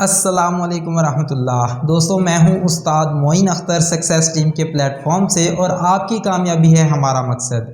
अस्सलाम वालेकुम रहमतुल्लाह। दोस्तों, मैं हूं उस्ताद मोइन अख्तर सक्सेस टीम के प्लेटफॉर्म से और आपकी कामयाबी है हमारा मकसद।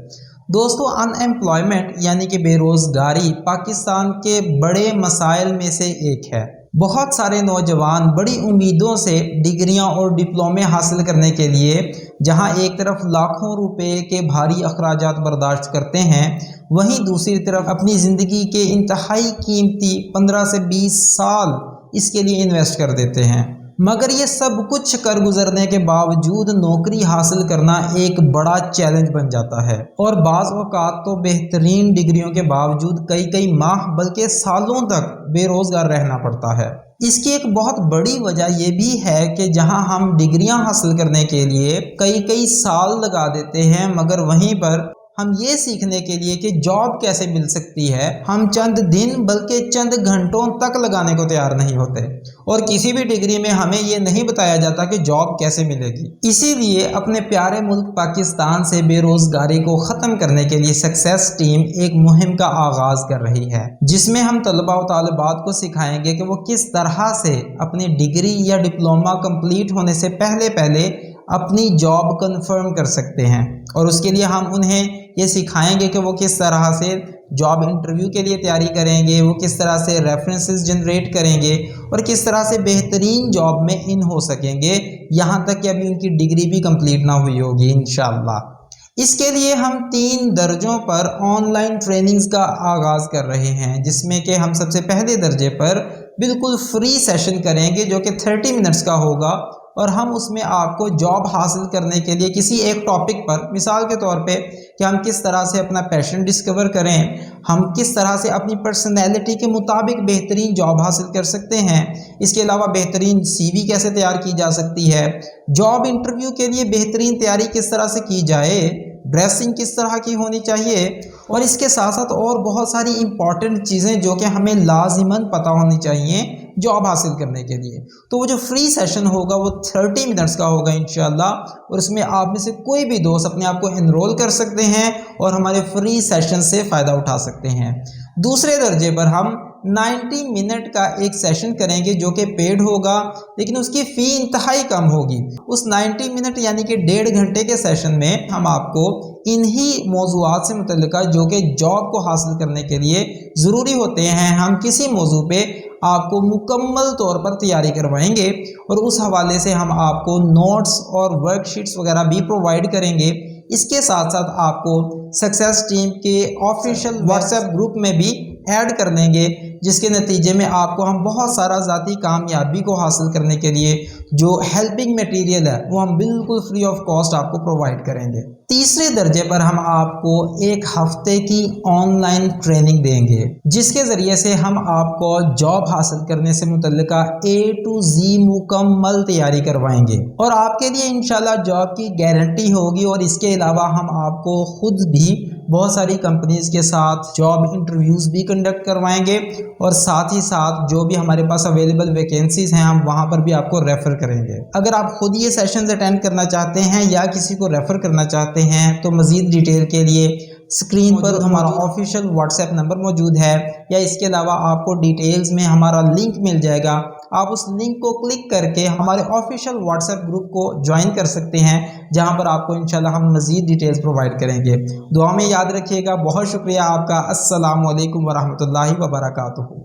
दोस्तों, अनएम्प्लॉयमेंट यानी कि बेरोज़गारी पाकिस्तान के बड़े मसाइल में से एक है। बहुत सारे नौजवान बड़ी उम्मीदों से डिग्रियां और डिप्लोमे हासिल करने के लिए जहां एक तरफ लाखों रुपए के भारी अखराजात बर्दाश्त करते हैं, वहीं दूसरी तरफ अपनी ज़िंदगी के इंतहाई कीमती 15 से 20 साल इसके लिए इन्वेस्ट कर देते हैं। मगर ये सब कुछ कर गुजरने के बावजूद नौकरी हासिल करना एक बड़ा चैलेंज बन जाता है और बाज़ औक़ात तो बेहतरीन डिग्रियों के बावजूद कई कई माह बल्कि सालों तक बेरोज़गार रहना पड़ता है। इसकी एक बहुत बड़ी वजह यह भी है कि जहां हम डिग्रियां हासिल करने के लिए कई कई साल लगा देते हैं, मगर वहीं पर हम ये सीखने के लिए कि जॉब कैसे मिल सकती है, हम चंद दिन बल्कि चंद घंटों तक लगाने को तैयार नहीं होते। और किसी भी डिग्री में हमें ये नहीं बताया जाता कि जॉब कैसे मिलेगी। इसीलिए अपने प्यारे मुल्क पाकिस्तान से बेरोजगारी को ख़त्म करने के लिए सक्सेस टीम एक मुहिम का आगाज़ कर रही है, जिसमें हम तलबा और तालिबात को सिखाएंगे कि वो किस तरह से अपनी डिग्री या डिप्लोमा कंप्लीट होने से पहले पहले अपनी जॉब कंफर्म कर सकते हैं। और उसके लिए हम उन्हें ये सिखाएंगे कि वो किस तरह से जॉब इंटरव्यू के लिए तैयारी करेंगे, वो किस तरह से रेफरेंसेस जनरेट करेंगे और किस तरह से बेहतरीन जॉब में इन हो सकेंगे, यहाँ तक कि अभी उनकी डिग्री भी कंप्लीट ना हुई होगी इंशाअल्लाह। इसके लिए हम 3 दर्जों पर ऑनलाइन ट्रेनिंग्स का आगाज़ कर रहे हैं, जिसमें कि हम सबसे पहले दर्जे पर बिल्कुल फ्री सेशन करेंगे जो कि 30 मिनट्स का होगा और हम उसमें आपको जॉब हासिल करने के लिए किसी एक टॉपिक पर, मिसाल के तौर पे कि हम किस तरह से अपना पैशन डिस्कवर करें, हम किस तरह से अपनी पर्सनैलिटी के मुताबिक बेहतरीन जॉब हासिल कर सकते हैं, इसके अलावा बेहतरीन CV कैसे तैयार की जा सकती है, जॉब इंटरव्यू के लिए बेहतरीन तैयारी किस तरह से की जाए, ड्रेसिंग किस तरह की होनी चाहिए, और इसके साथ साथ और बहुत सारी इंपॉर्टेंट चीज़ें जो कि हमें लाजिमन पता होनी चाहिए जॉब हासिल करने के लिए। तो वो जो फ्री सेशन होगा वो 30 मिनट्स का होगा इंशाल्लाह, और इसमें आप में से कोई भी दोस्त अपने आप को एनरोल कर सकते हैं और हमारे फ्री सेशन से फ़ायदा उठा सकते हैं। दूसरे दर्जे पर हम 90 मिनट का एक सेशन करेंगे जो कि पेड होगा, लेकिन उसकी फ़ी इंतहाई कम होगी। उस 90 मिनट यानी कि 1.5 घंटे के सेशन में हम आपको इन्हीं मौज़ूआत से मुतल्लिका जो कि जॉब को हासिल करने के लिए ज़रूरी होते हैं, हम किसी मौजू पे आपको मुकम्मल तौर पर तैयारी करवाएंगे और उस हवाले से हम आपको नोट्स और वर्कशीट्स वगैरह भी प्रोवाइड करेंगे। इसके साथ साथ आपको सक्सेस टीम के ऑफिशियल व्हाट्सएप ग्रुप में भी ऐड कर देंगे, जिसके नतीजे में आपको हम बहुत सारा ज़ाती कामयाबी को हासिल करने के लिए जो हेल्पिंग मटेरियल है वो हम बिल्कुल फ्री ऑफ कॉस्ट आपको प्रोवाइड करेंगे। तीसरे दर्जे पर हम आपको 1 हफ्ते की ऑनलाइन ट्रेनिंग देंगे, जिसके ज़रिए से हम आपको जॉब हासिल करने से मुतल्लिका A to Z मुकम्मल तैयारी करवाएंगे और आपके लिए इंशाल्लाह जॉब की गारंटी होगी। और इसके अलावा हम आपको खुद भी बहुत सारी कंपनीज़ के साथ जॉब इंटरव्यूज़ भी कंडक्ट करवाएंगे और साथ ही साथ जो भी हमारे पास अवेलेबल वैकेंसीज़ हैं हम वहाँ पर भी आपको रेफ़र करेंगे। अगर आप खुद ये सेशंस अटेंड करना चाहते हैं या किसी को रेफ़र करना चाहते हैं तो मज़ीद डिटेल के लिए स्क्रीन पर हमारा ऑफिशियल व्हाट्सएप नंबर मौजूद है, या इसके अलावा आपको डिटेल्स में हमारा लिंक मिल जाएगा। आप उस लिंक को क्लिक करके हमारे ऑफिशियल व्हाट्सएप ग्रुप को ज्वाइन कर सकते हैं, जहां पर आपको इंशाल्लाह हम मज़ीद डिटेल्स प्रोवाइड करेंगे। दुआ में याद रखिएगा। बहुत शुक्रिया आपका। अस्सलामु अलैकुम वरहमतुल्लाहि वबरकातुहू।